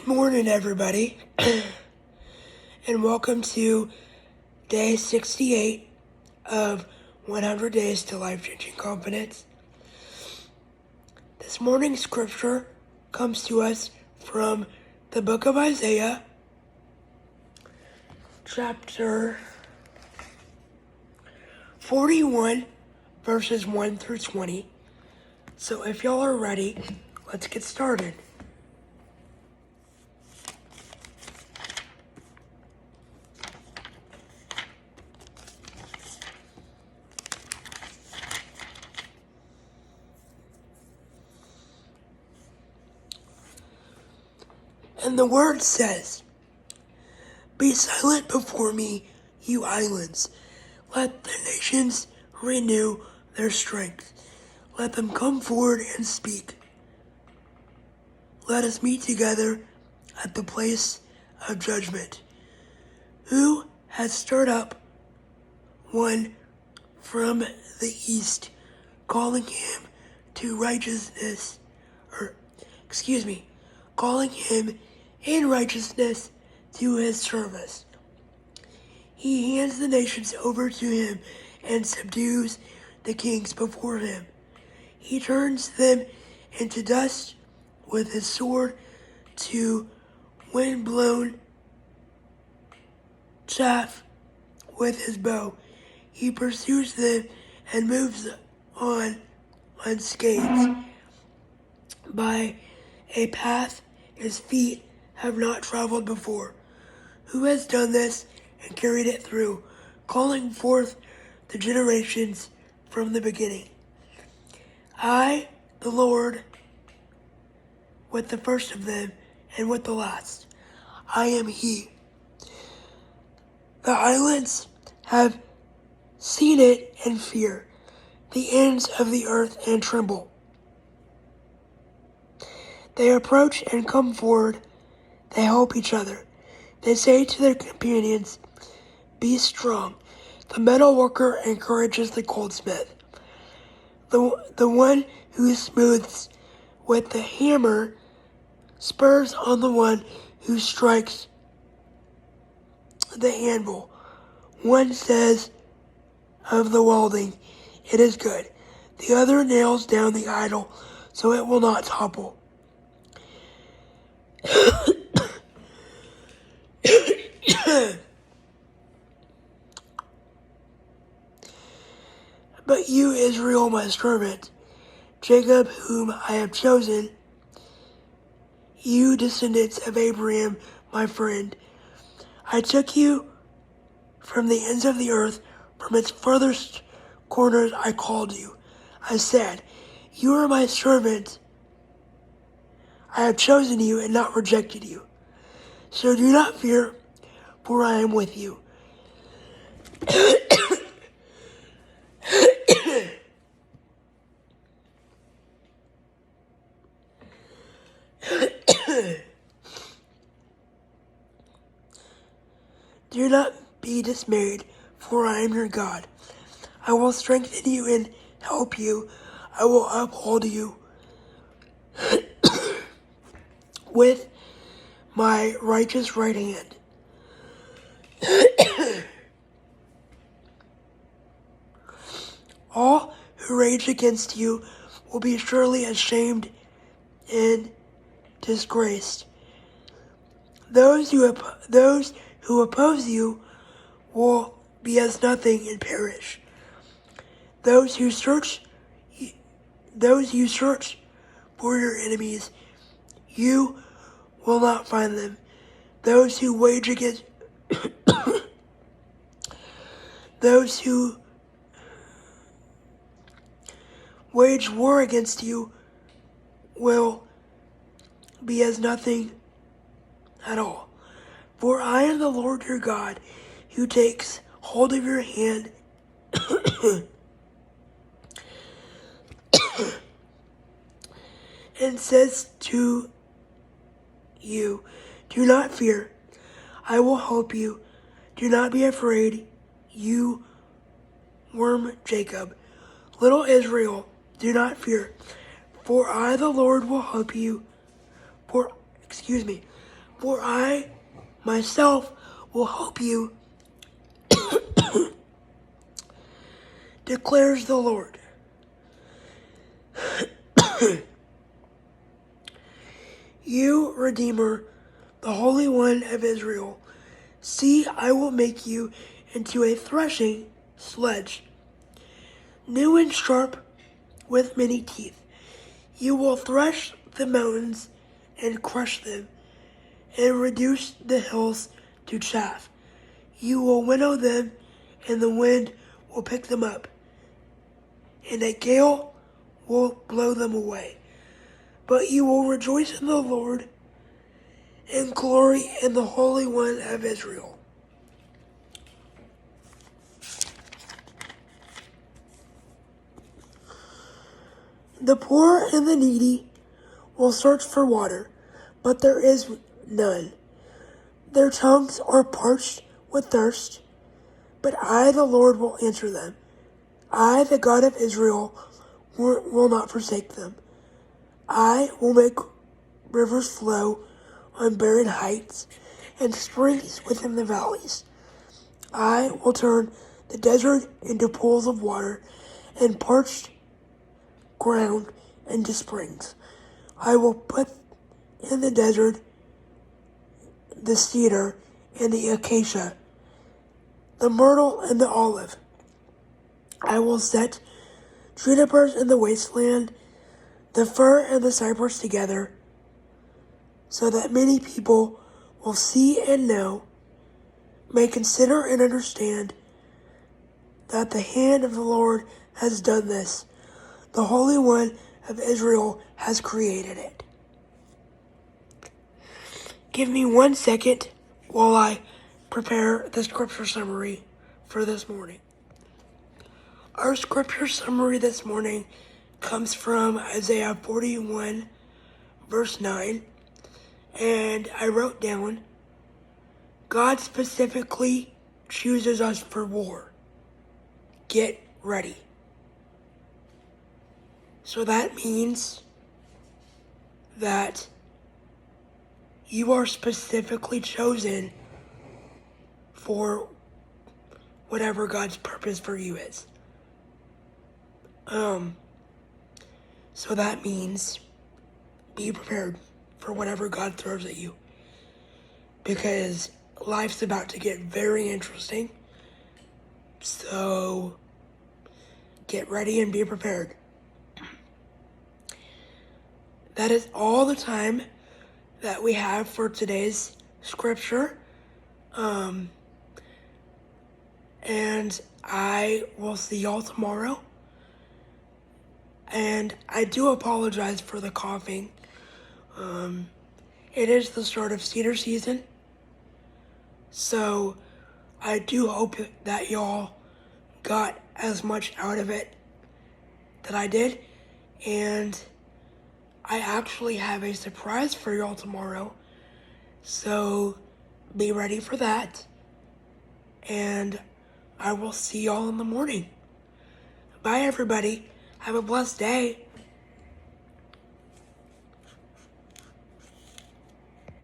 Good morning, everybody, and welcome to day 68 of 100 Days to Life-Changing Confidence. This morning's scripture comes to us from the book of Isaiah, chapter 41, verses 1 through 20. So if y'all are ready, let's get started. And the word says, "Be silent before me, you islands. Let the nations renew their strength. Let them come forward and speak. Let us meet together at the place of judgment. Who has stirred up one from the east, calling him to righteousness, calling him in righteousness to his service. He hands the nations over to him and subdues the kings before him. He turns them into dust with his sword, to wind-blown chaff with his bow. He pursues them and moves on unscathed by a path his feet have not traveled before. Who has done this and carried it through, calling forth the generations from the beginning? I, the Lord, with the first of them and with the last. I am He. The islands have seen it and fear, the ends of the earth and tremble. They approach and come forward. They help each other. They say to their companions, be strong. The metal worker encourages the goldsmith. The one who smooths with the hammer spurs on the one who strikes the anvil. One says of the welding, it is good. The other nails down the idol so it will not topple. But you, Israel, my servant, Jacob, whom I have chosen, you descendants of Abraham, my friend, I took you from the ends of the earth, from its furthest corners I called you. I said, you are my servant. I have chosen you and not rejected you. So do not fear, for I am with you. Do not be dismayed, for I am your God. I will strengthen you and help you. I will uphold you with my righteous right hand. All who rage against you will be surely ashamed and disgraced. Those who oppose you will be as nothing and perish. Those you search for your enemies, you will not find them. Those who wage war against you will be as nothing at all. For I am the Lord your God, who takes hold of your hand and says to you, do not fear, I will help you. Do not be afraid, you worm Jacob. Little Israel, do not fear, for I, the Lord, will help you. For I myself will help you, declares the Lord. You, Redeemer, the Holy One of Israel, see, I will make you into a threshing sledge, new and sharp, with many teeth. You will thresh the mountains and crush them, and reduce the hills to chaff. You will winnow them, and the wind will pick them up, and a gale will blow them away. But you will rejoice in the Lord and glory in the Holy One of Israel. The poor and the needy will search for water, but there is none. Their tongues are parched with thirst, but I, the Lord, will answer them. I, the God of Israel, will not forsake them. I will make rivers flow on barren heights and springs within the valleys. I will turn the desert into pools of water and parched ground into springs. I will put in the desert the cedar and the acacia, the myrtle and the olive. I will set junipers in the wasteland, the fir and the cypress together, so that many people will see and know, may consider and understand that the hand of the Lord has done this. The Holy One of Israel has created it. Give me 1 second while I prepare the scripture summary for this morning. Our scripture summary this morning comes from Isaiah 41, verse 9, and I wrote down, God specifically chooses us for war. Get ready. So that means that you are specifically chosen for whatever God's purpose for you is. So that means be prepared for whatever God throws at you, because life's about to get very interesting. So get ready and be prepared. That is all the time that we have for today's scripture. And I will see y'all tomorrow. And I do apologize for the coughing. It is the start of cedar season. So I do hope that y'all got as much out of it that I did. And I actually have a surprise for y'all tomorrow. So be ready for that. And I will see y'all in the morning. Bye, everybody. Have a blessed day.